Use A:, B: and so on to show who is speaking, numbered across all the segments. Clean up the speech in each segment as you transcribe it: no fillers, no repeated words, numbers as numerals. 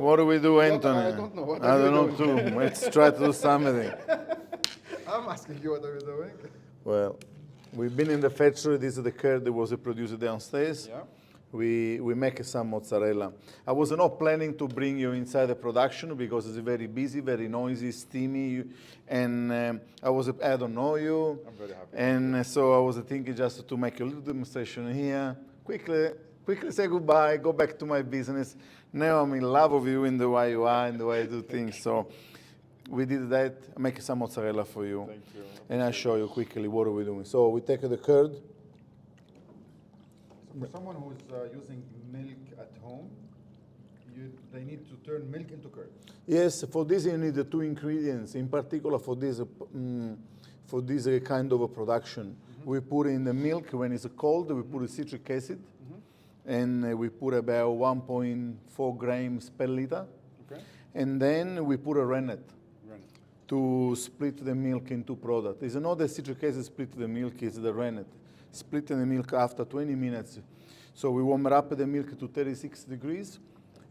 A: What do we do, Anthony?
B: I don't know. What
A: I
B: are you
A: don't know
B: doing?
A: too. Let's try to do something.
B: I'm asking you what are you doing?
A: Well, we've been in the factory. This is the curd that was produced downstairs.
B: Yeah.
A: We make some mozzarella. I was not planning to bring you inside the production because it's very busy, very noisy, steamy, and I don't know you.
B: I'm very happy.
A: And so I was thinking just to make a little demonstration here. Quickly say goodbye, go back to my business. Now I'm in love with you in the way you are and the way I do things. So we did that. I make some mozzarella for you.
B: Thank you.
A: And I'll show you quickly what are we doing. So we take the curd.
B: For someone who's using milk at home, they need to turn milk into curd.
A: Yes, for this you need the two ingredients. In particular for this kind of a production. We put in the milk when it's cold, we put citric acid, and we put about 1.4 grams per liter.
B: Okay.
A: And then we put a rennet to split the milk into product. It's not the citric acid split the milk, it's the rennet. Splitting the milk after 20 minutes. So we warm up the milk to 36 degrees,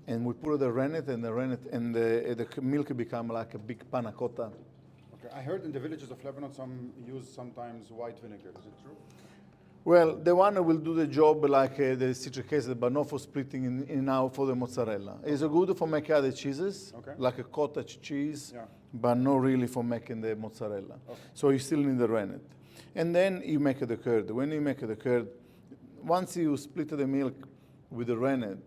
A: and we put the rennet, and the milk become like a big panna cotta.
B: Okay. I heard in the villages of Lebanon some use sometimes white vinegar. Is it true?
A: Well, the one will do the job like the citric acid, but not for splitting now for the mozzarella. It's good for making other cheeses,
B: Okay.
A: like a cottage cheese,
B: Yeah.
A: but not really for making the mozzarella.
B: Okay.
A: So you still need the rennet. And then you make the curd. When you make the curd, once you split the milk with the rennet,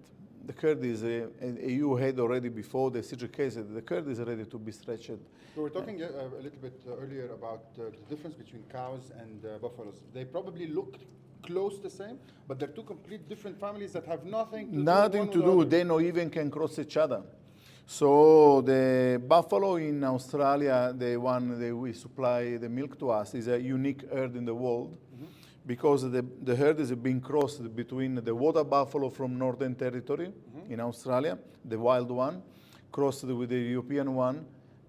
A: the curd is, you had already before the citric acid, the curd is ready to be stretched.
B: We were talking a little bit earlier about the difference between cows and buffaloes. They probably look close the same, but they're two complete different families that have nothing to
A: Nothing
B: do
A: to
B: with one
A: do,
B: another.
A: they not even can cross each other. So the buffalo in Australia, the one that we supply the milk to us, is a unique herd in the world because the herd is being crossed between the water buffalo from Northern Territory in Australia, the wild one, crossed with the European one,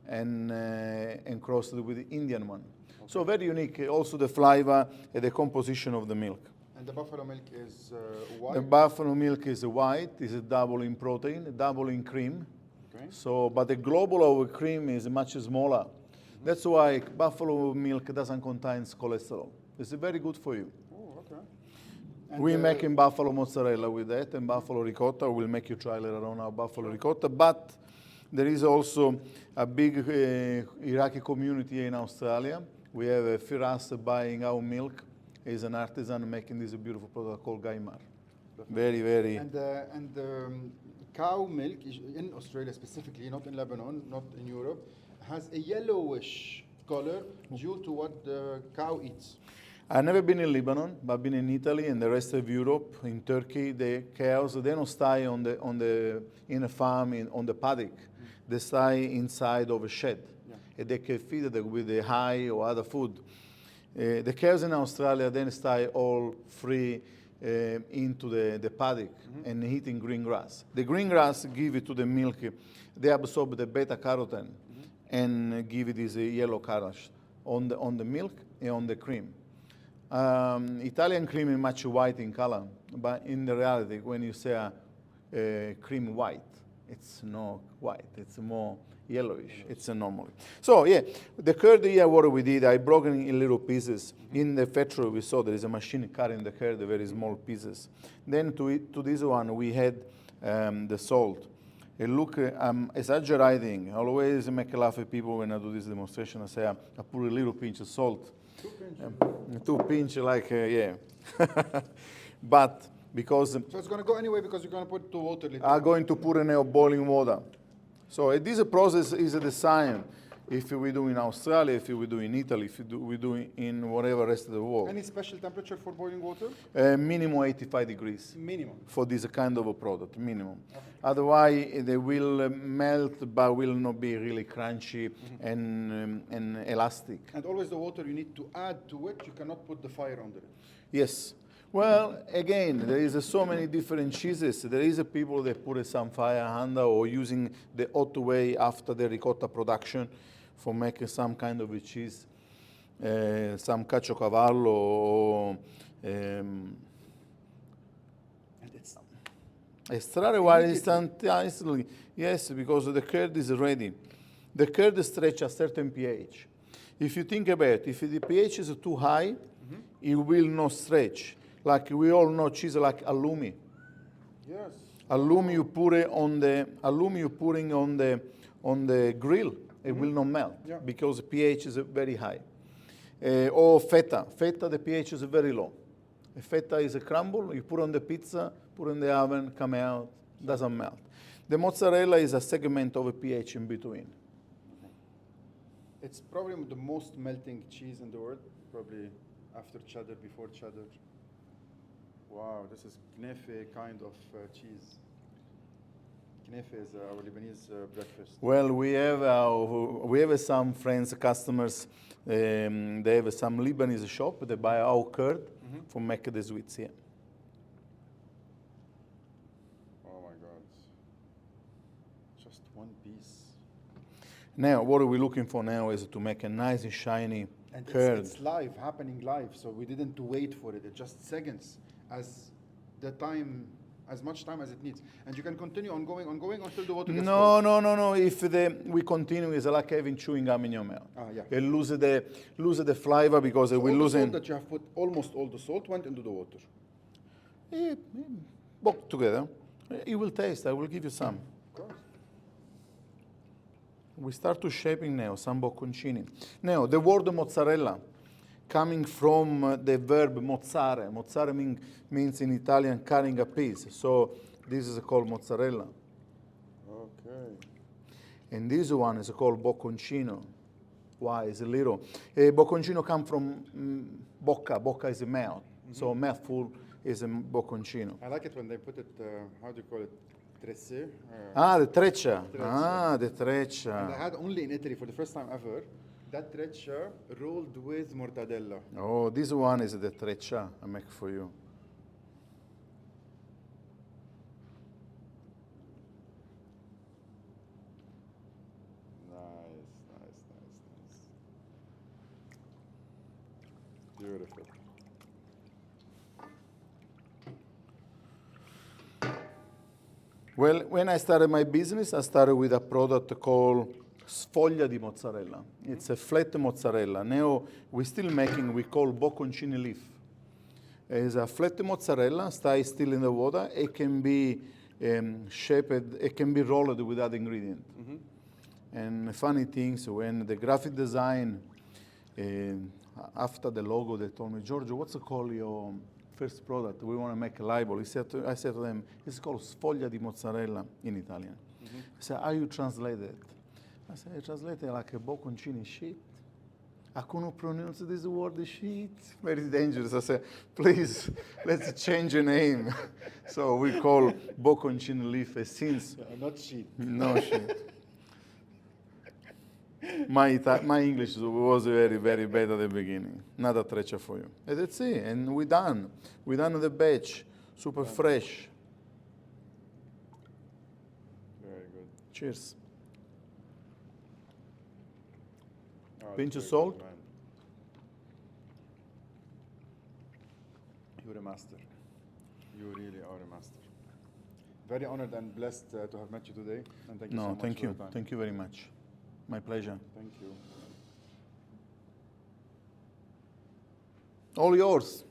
A: and crossed with the Indian one. Okay. So very unique, also the flavor and the composition of the milk.
B: And the buffalo milk is white?
A: The buffalo milk is white, is double in protein, double in cream.
B: Okay.
A: So, but the global of cream is much smaller. That's why buffalo milk doesn't contain cholesterol. It's very good for you.
B: Oh, okay. And
A: We're making buffalo mozzarella with that and buffalo ricotta. We'll make you try later on our buffalo ricotta. But there is also a big Iraqi community in Australia. We have a Firas buying our milk. He's an artisan making this beautiful product called Gaimar. Very, very.
B: And cow milk in Australia specifically, not in Lebanon, not in Europe, has a yellowish color due to what the cow eats.
A: I've never been in Lebanon, but I've been in Italy and the rest of Europe. In Turkey, the cows, they don't stay in a farm on the paddock. They stay inside of a shed.
B: Yeah.
A: And they can feed it with the hay or other food. The cows in Australia then stay all free into the paddock and eating green grass. The green grass give it to the milk. They absorb the beta carotene and give it this yellow color on the milk and on the cream. Italian cream is much white in color, but in the reality, when you say cream white, it's not white, it's more yellowish, it's a normal. So yeah, the curd here, what we did, I broke it in little pieces. In the factory we saw there is a machine cutting the curd, very small pieces. Then to this one we had the salt. Look, I'm exaggerating. I always make laugh at people when I do this demonstration. I say I put a little pinch of salt.
B: 2 pinches.
A: 2 pinch, like, yeah. But because
B: So it's going to go anyway because you're going to put 2 water liters.
A: I'm going to put in boiling water. So this process is the same. If we do in Australia, if we do in Italy, if we do in whatever rest of the world.
B: Any special temperature for boiling water?
A: Minimum 85 degrees.
B: Minimum.
A: For this kind of a product, minimum. Okay. Otherwise, they will melt, but will not be really crunchy and elastic.
B: And always the water you need to add to it. You cannot put the fire under it.
A: Yes. Well, again, there is so many different cheeses. There is people that put some fire under or using the hot way after the ricotta production for making some kind of a cheese, some caciocavallo,
B: And,
A: Estrarre while instantly. Yes, because the curd is ready. The curd stretch a certain pH. If you think about it, if the pH is too high, it will not stretch. Like we all know cheese like alumi.
B: Yes.
A: Alumi you put it on the grill, it will not melt
B: Yeah.
A: because the pH is very high. Or feta. Feta, the pH is very low. Feta is a crumble, you put on the pizza, put in the oven, come out, doesn't melt. The mozzarella is a segment of a pH in between.
B: It's probably the most melting cheese in the world, probably after cheddar, before cheddar. Wow, this is knefe kind of cheese. Knefe is our Lebanese breakfast.
A: Well, we have some friends, customers, they have some Lebanese shop, they buy our curd for make the sweets here.
B: Oh my God. Just one piece.
A: Now, what are we looking for now is to make a nice and shiny
B: And
A: curd.
B: it's live, happening live, so we didn't wait for it. It's just seconds, as much time as it needs. And you can continue on going until the water gets cold.
A: No. If we continue, it's like having chewing gum in your mouth.
B: Yeah.
A: It lose the flavor because it will
B: All the
A: lose
B: salt
A: it.
B: that you have put, almost all the salt went into the water.
A: Both together. You will taste. I will give you some.
B: Of course.
A: We start to shaping now some bocconcini. Now, the word mozzarella, coming from the verb mozzare. Mozzare means in Italian cutting a piece. So this is called mozzarella.
B: Okay.
A: And this one is called bocconcino. Why? It's a little. Bocconcino comes from bocca. Bocca is a mouth. So mouthful is a bocconcino.
B: I like it when they put it, how do you call it? Tresse.
A: The treccia.
B: Treccia.
A: The treccia.
B: And I had only in Italy for the first time ever, that treccia rolled with mortadella.
A: Oh, this one is the treccia I make for you.
B: Nice. Beautiful.
A: Well, when I started my business, I started with a product called sfoglia di mozzarella. It's a flat mozzarella. Now we're still making, we call bocconcini leaf. It's a flat mozzarella, stays still in the water. It can be shaped, it can be rolled with other ingredients. And funny things, when the graphic design, after the logo, they told me, Giorgio, what's it called your first product? We want to make a label. I said to them, it's called sfoglia di mozzarella in Italian. I said, how you translate it? I said, I translate it like a bocconcini sheet. I couldn't pronounce this word sheet. Very dangerous. I said, please, let's change the name. So we call bocconcini leaf since.
B: Not sheet.
A: No sheet. My English was very, very bad at the beginning. Not a treccia for you. And that's it. And we're done. We're done with the batch. Super fresh.
B: Very good.
A: Cheers.
B: Oh,
A: Pinch of
B: very
A: salt.
B: good, man. You're a master. You really are a master. Very honored and blessed to have met you today. And thank you so
A: No,
B: much
A: thank
B: for your
A: you.
B: time.
A: Thank you very much. My pleasure.
B: Thank you.
A: All yours.